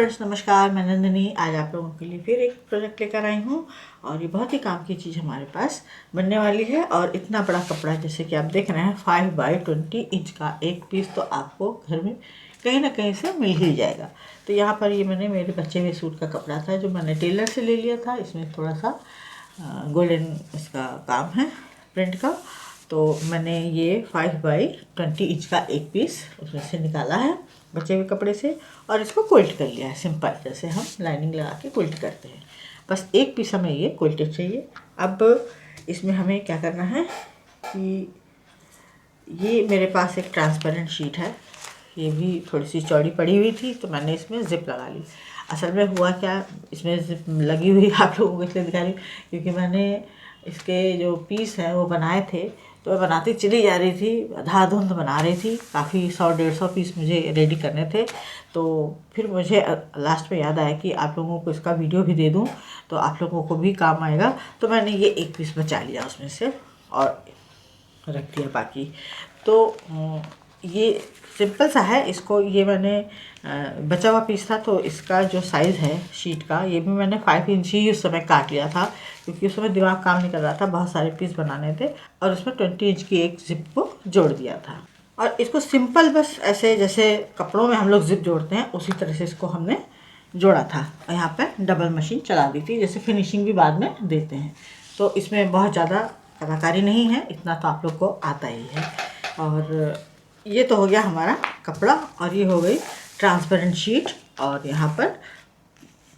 Friends, नमस्कार। मैं नंदिनी आज आप लोगों के लिए फिर एक प्रोजेक्ट लेकर आई हूँ और ये बहुत ही काम की चीज़ हमारे पास बनने वाली है। और इतना बड़ा कपड़ा जैसे कि आप देख रहे हैं 5x20 इंच का एक पीस तो आपको घर में कहीं ना कहीं से मिल ही जाएगा। तो यहाँ पर ये मैंने मेरे बच्चे हुए सूट का कपड़ा था जो मैंने टेलर से ले लिया था। इसमें थोड़ा सा गोल्डन इसका काम है प्रिंट का। तो मैंने ये 5x20 इंच का एक पीस उसमें से निकाला है बचे हुए कपड़े से और इसको क्विल्ट कर लिया है सिंपल, जैसे हम लाइनिंग लगा के क्विल्ट करते हैं। बस एक पीस हमें ये क्विल्टेड चाहिए। अब इसमें हमें क्या करना है कि ये मेरे पास एक ट्रांसपेरेंट शीट है, ये भी थोड़ी सी चौड़ी पड़ी हुई थी तो मैंने इसमें ज़िप लगा ली। असल में हुआ क्या, इसमें ज़िप लगी हुई आप लोगों को इसलिए दिखा रही क्योंकि मैंने इसके जो पीस हैं वो बनाए थे तो मैं बनाती चली जा रही थी, आधा धुंध बना रही थी। काफ़ी 100-150 पीस मुझे रेडी करने थे। तो फिर मुझे लास्ट में याद आया कि आप लोगों को इसका वीडियो भी दे दूं तो आप लोगों को भी काम आएगा। तो मैंने ये एक पीस बचा लिया उसमें से और रख दिया बाकी। तो ये सिंपल सा है। इसको ये मैंने बचा हुआ पीस था तो इसका जो साइज़ है शीट का ये भी मैंने 5 इंच ही उस समय काट लिया था क्योंकि उस समय दिमाग काम नहीं कर रहा था, बहुत सारे पीस बनाने थे और उसमें 20 इंच की एक जिप को जोड़ दिया था। और इसको सिंपल बस ऐसे जैसे कपड़ों में हम लोग जिप जोड़ते हैं उसी तरह से इसको हमने जोड़ा था। और यहाँ पर डबल मशीन चला दी थी, जैसे फिनिशिंग भी बाद में देते हैं। तो इसमें बहुत ज़्यादा कलाकारी नहीं है, इतना तो आप लोग को आता ही है। और ये तो हो गया हमारा कपड़ा और ये हो गई ट्रांसपेरेंट शीट और यहाँ पर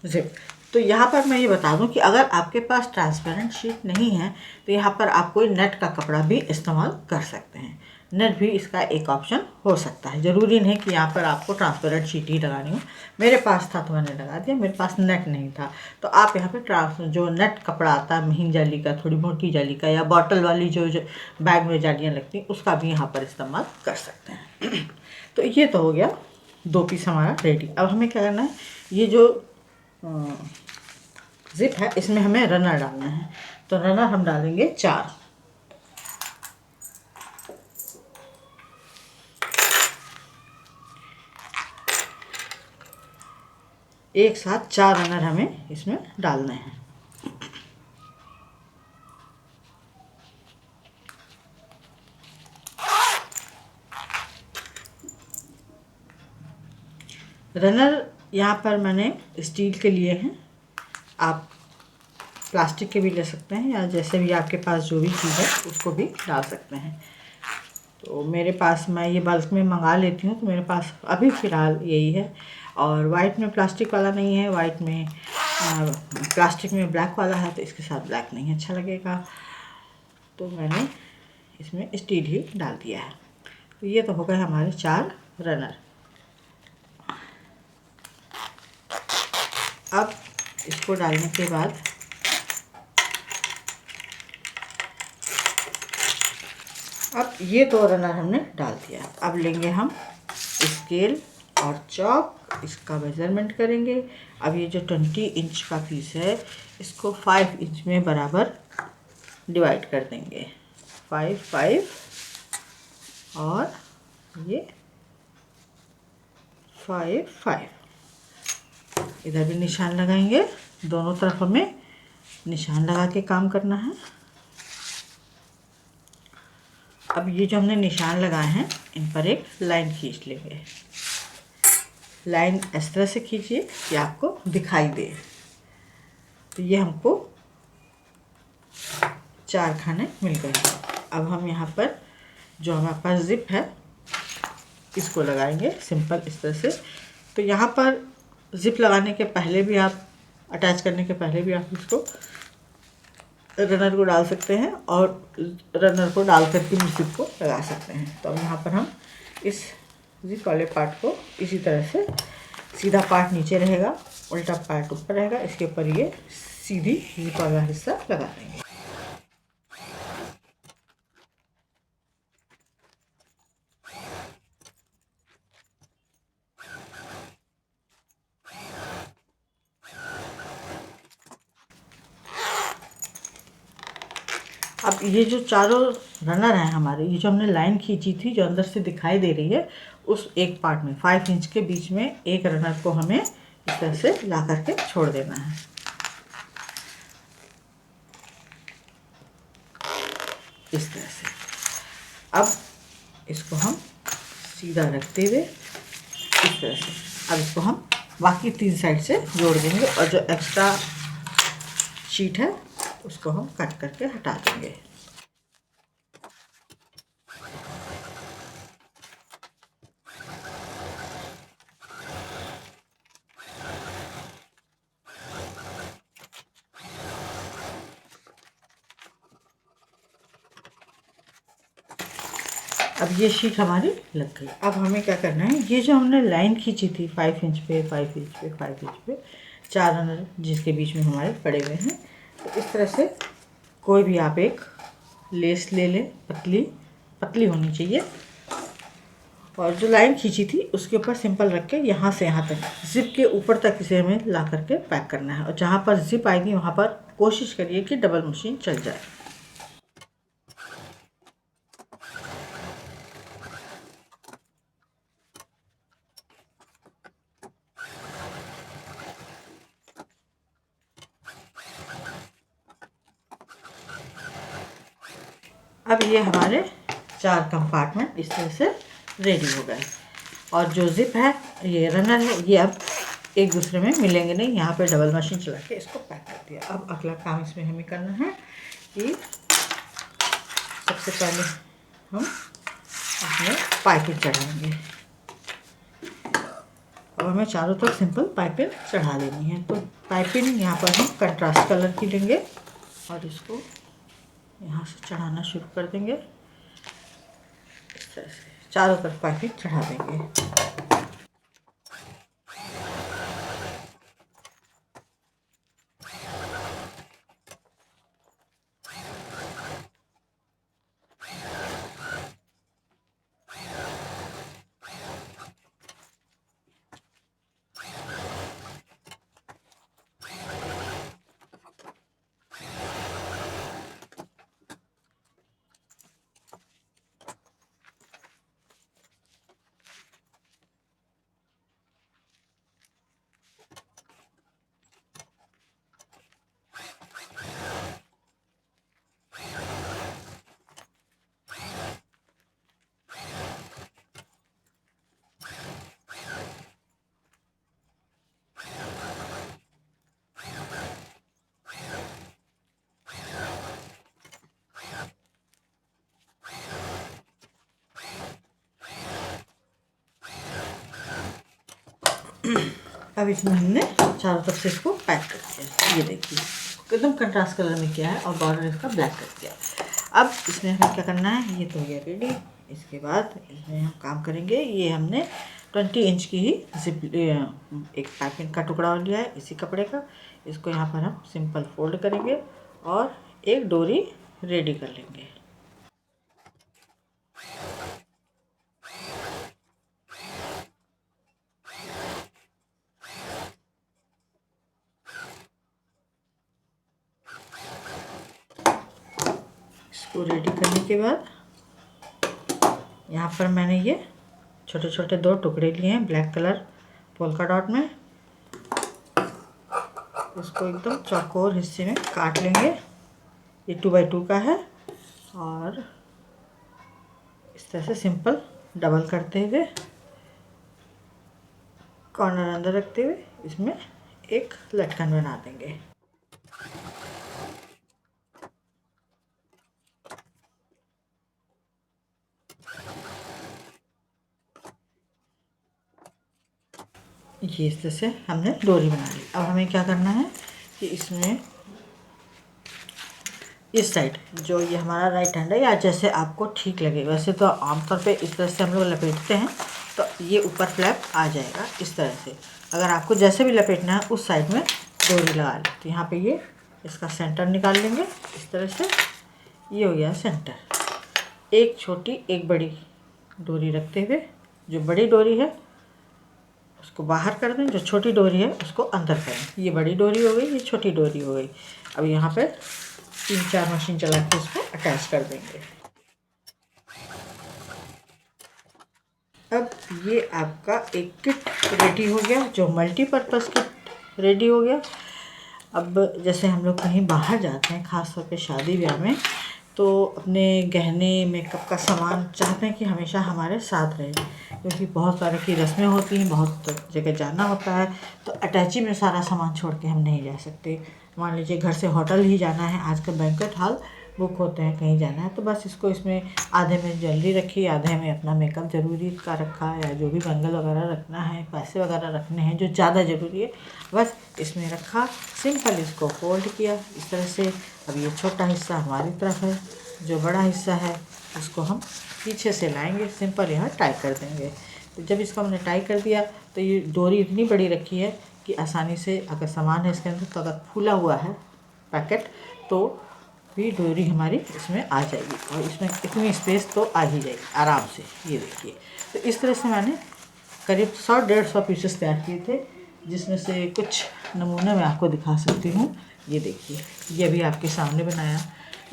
जिप। तो यहाँ पर मैं ये बता दूँ कि अगर आपके पास ट्रांसपेरेंट शीट नहीं है तो यहाँ पर आप कोई नेट का कपड़ा भी इस्तेमाल कर सकते हैं। नेट भी इसका एक ऑप्शन हो सकता है, ज़रूरी नहीं कि यहाँ पर आपको ट्रांसपेरेंट शीट ही लगानी हो। मेरे पास था तो मैंने लगा दिया, मेरे पास नेट नहीं था तो आप यहाँ पे जो नेट कपड़ा आता है महीन जाली का, थोड़ी मोटी जाली का या बॉटल वाली जो बैग में जालियाँ लगती हैं उसका भी यहाँ पर इस्तेमाल कर सकते हैं। तो ये तो हो गया 2 पीस हमारा रेडी। अब हमें क्या करना है, ये जो जिप है इसमें हमें रनर डालना है। तो रनर हम डालेंगे 4। एक साथ 4 रनर हमें इसमें डालने हैं। रनर यहाँ पर मैंने स्टील के लिए हैं, आप प्लास्टिक के भी ले सकते हैं या जैसे भी आपके पास जो भी चीज़ है उसको भी डाल सकते हैं। तो मेरे पास मैं ये बल्क में मंगा लेती हूँ तो मेरे पास अभी फ़िलहाल यही है। और वाइट में प्लास्टिक वाला नहीं है, वाइट में प्लास्टिक में ब्लैक वाला है तो इसके साथ ब्लैक नहीं अच्छा लगेगा तो मैंने इसमें स्टील ही डाल दिया है। तो ये तो हो गए हमारे 4 रनर। अब इसको डालने के बाद अब ये 2 रनर हमने डाल दिया। अब लेंगे हम स्केल और चॉक, इसका मेजरमेंट करेंगे। अब ये जो 20 इंच का पीस है इसको 5 इंच में बराबर डिवाइड कर देंगे। 5 और ये 5 इधर भी निशान लगाएंगे, दोनों तरफ हमें निशान लगा के काम करना है। अब ये जो हमने निशान लगाए हैं इन पर एक लाइन खींच लेंगे। लाइन इस तरह से खींचिए कि आपको दिखाई दे। तो ये हमको 4 खाने मिल गए। अब हम यहाँ पर जो हमारे पास जिप है इसको लगाएंगे सिंपल इस तरह से। तो यहाँ पर जिप लगाने के पहले भी आप अटैच करने के पहले भी आप इसको रनर को डाल सकते हैं और रनर को डाल करके भी जिप को लगा सकते हैं। तो अब यहाँ पर हम इस जिप वाले पार्ट को इसी तरह से, सीधा पार्ट नीचे रहेगा, उल्टा पार्ट ऊपर रहेगा, इसके ऊपर ये सीधी जिप वाला हिस्सा लगा देंगे। अब ये जो चारों रनर हैं हमारे, ये जो हमने लाइन खींची थी जो अंदर से दिखाई दे रही है, उस एक पार्ट में 5 इंच के बीच में एक रनर को हमें इस तरह से ला करके छोड़ देना है। इस तरह से अब इसको हम सीधा रखते हुए इस तरह से अब इसको हम बाकी 3 साइड से जोड़ देंगे और जो एक्स्ट्रा शीट है उसको हम कट करके हटा देंगे। अब ये शीट हमारी लग गई। अब हमें क्या करना है, ये जो हमने लाइन खींची थी 5 इंच पे 5 इंच पे 5 इंच पे 4 रनर जिसके बीच में हमारे पड़े हुए हैं, तो इस तरह से कोई भी आप एक लेस ले लें, पतली पतली होनी चाहिए, और जो लाइन खींची थी उसके ऊपर सिंपल रख के यहाँ से यहाँ तक जिप के ऊपर तक इसे हमें ला करके पैक करना है। और जहाँ पर जिप आएगी वहाँ पर कोशिश करिए कि डबल मशीन चल जाए। अब ये हमारे 4 कंपार्टमेंट इस तरह से रेडी हो गए, और जो जिप है ये रनर है ये अब एक दूसरे में मिलेंगे नहीं, यहाँ पे डबल मशीन चला के इसको पैक कर दिया। अब अगला काम इसमें हमें करना है कि सबसे पहले हम अपने पाइपिंग चढ़ाएंगे, और हमें चारों तरफ सिंपल पाइपिंग चढ़ा लेनी है। तो पाइपिंग यहाँ पर हम कंट्रास्ट कलर की लेंगे और इसको यहाँ से चढ़ाना शुरू कर देंगे। इस तरह से चारों तरफ पाइपिंग चढ़ा देंगे। अब इसमें हमने चारों तरफ से इसको पैक कर दिया। ये देखिए एकदम कंट्रास्ट कलर में किया है और बॉर्डर इसका ब्लैक कर दिया। अब इसमें हमें क्या करना है, ये तो हो गया रेडी। इसके बाद इसमें हम काम करेंगे, ये हमने 20 इंच की ही जिप एक पाइपिंग का टुकड़ा लिया है इसी कपड़े का। इसको यहाँ पर हम सिंपल फोल्ड करेंगे और एक डोरी रेडी कर लेंगे। इसको रेडी करने के बाद यहाँ पर मैंने ये छोटे छोटे 2 टुकड़े लिए हैं ब्लैक कलर पोल्का डॉट में। इसको एकदम चौकोर हिस्से में काट लेंगे। ये 2x2 का है, और इस तरह से सिंपल डबल करते हुए कॉर्नर अंदर रखते हुए इसमें एक लटकन बना देंगे। ये इस तरह से हमने डोरी बना ली। अब हमें क्या करना है कि इसमें इस साइड जो ये हमारा राइट हैंड है, या जैसे आपको ठीक लगे, वैसे तो आमतौर पे इस तरह से हम लोग लपेटते हैं तो ये ऊपर फ्लैप आ जाएगा इस तरह से। अगर आपको जैसे भी लपेटना है उस साइड में डोरी लगा लें। तो यहाँ पे ये इसका सेंटर निकाल लेंगे इस तरह से। ये हो गया सेंटर। एक छोटी एक बड़ी डोरी रखते हुए, जो बड़ी डोरी है उसको बाहर कर दें, जो छोटी डोरी है उसको अंदर करें। ये बड़ी डोरी हो गई, ये छोटी डोरी हो गई। अब यहाँ पर 3-4 मशीन चला के इसको अटैच कर देंगे। अब ये आपका एक किट रेडी हो गया, जो मल्टीपर्पज़ किट रेडी हो गया। अब जैसे हम लोग कहीं बाहर जाते हैं, ख़ास तौर पे शादी ब्याह में, तो अपने गहने मेकअप का सामान चाहते हैं कि हमेशा हमारे साथ रहे, क्योंकि बहुत सारे की रस्में होती हैं, बहुत जगह जाना होता है, तो अटैची में सारा सामान छोड़ के हम नहीं जा सकते। मान लीजिए घर से होटल ही जाना है, आजकल बैंक्वेट हॉल बुक होते हैं, कहीं जाना है, तो बस इसको इसमें आधे में ज्वेलरी रखी, आधे में अपना मेकअप ज़रूरी का रखा, या जो भी बैंगल वगैरह रखना है, पैसे वगैरह रखने हैं जो ज़्यादा ज़रूरी है, बस इसमें रखा, सिंपल इसको फोल्ड किया इस तरह से। अब ये छोटा हिस्सा हमारी तरफ है, जो बड़ा हिस्सा है उसको हम पीछे से लाएंगे, सिंपल यहाँ टाई कर देंगे। तो जब इसको हमने टाई कर दिया तो ये डोरी इतनी बड़ी रखी है कि आसानी से, अगर सामान है इसके अंदर, तो अगर फूला हुआ है पैकेट तो भी डोरी हमारी इसमें आ जाएगी, और इसमें इतनी स्पेस तो आ ही जाएगी आराम से। ये देखिए, तो इस तरह से मैंने करीब 100-150 पीसेस तैयार किए थे, जिसमें से कुछ नमूने मैं आपको दिखा सकती हूँ। ये देखिए, ये भी आपके सामने बनाया।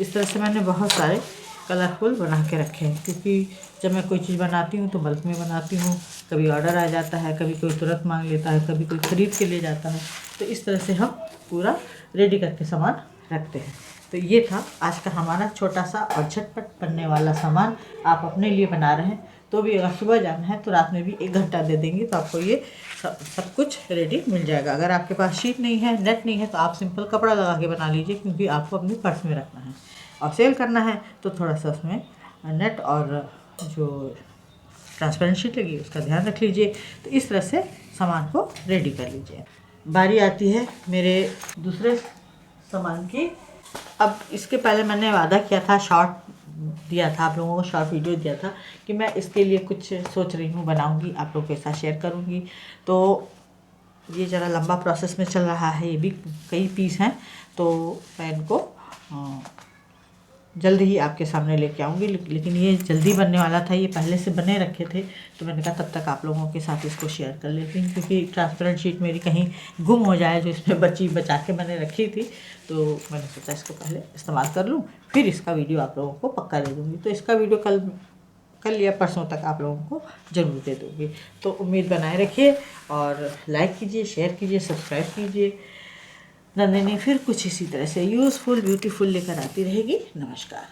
इस तरह से मैंने बहुत सारे कलरफुल बना के रखे हैं, क्योंकि जब मैं कोई चीज़ बनाती हूँ तो बल्क में बनाती हूँ, कभी ऑर्डर आ जाता है, कभी कोई तुरंत मांग लेता है, कभी कोई ख़रीद के ले जाता है, तो इस तरह से हम पूरा रेडी करके सामान रखते हैं। तो ये था आज का हमारा छोटा सा और झटपट बनने वाला सामान। आप अपने लिए बना रहे हैं तो भी, अगर सुबह जाना है तो रात में भी 1 घंटा दे देंगे तो आपको ये सब कुछ रेडी मिल जाएगा। अगर आपके पास शीट नहीं है, नेट नहीं है, तो आप सिंपल कपड़ा लगा के बना लीजिए, क्योंकि आपको अपनी पर्स में रखना है, और सेल करना है तो थोड़ा सा उसमें नेट और जो ट्रांसपेरेंट शीट लगी उसका ध्यान रख लीजिए। तो इस तरह से सामान को रेडी कर लीजिए। बारी आती है मेरे दूसरे सामान की। अब इसके पहले मैंने वादा किया था, शॉर्ट दिया था आप लोगों को, शॉर्ट वीडियो दिया था कि मैं इसके लिए कुछ सोच रही हूँ, बनाऊँगी, आप लोगों के साथ शेयर करूँगी। तो ये ज़रा लंबा प्रोसेस में चल रहा है, ये भी कई पीस हैं, तो मैं इनको जल्दी ही आपके सामने लेके आऊँगी। लेकिन ये जल्दी बनने वाला था, ये पहले से बने रखे थे, तो मैंने कहा तब तक आप लोगों के साथ इसको शेयर कर लेती हूँ, क्योंकि ट्रांसपेरेंट शीट मेरी कहीं गुम हो जाए जो इसमें बचा के मैंने रखी थी, तो मैंने सोचा इसको पहले इस्तेमाल कर लूँ, फिर इसका वीडियो आप लोगों को पक्का दे दूँगी। तो इसका वीडियो कल या परसों तक आप लोगों को ज़रूर दे दूँगी। तो उम्मीद बनाए रखिए, और लाइक कीजिए, शेयर कीजिए, सब्सक्राइब कीजिए। नंदिनी फिर कुछ इसी तरह से यूज़फुल ब्यूटीफुल लेकर आती रहेगी। नमस्कार।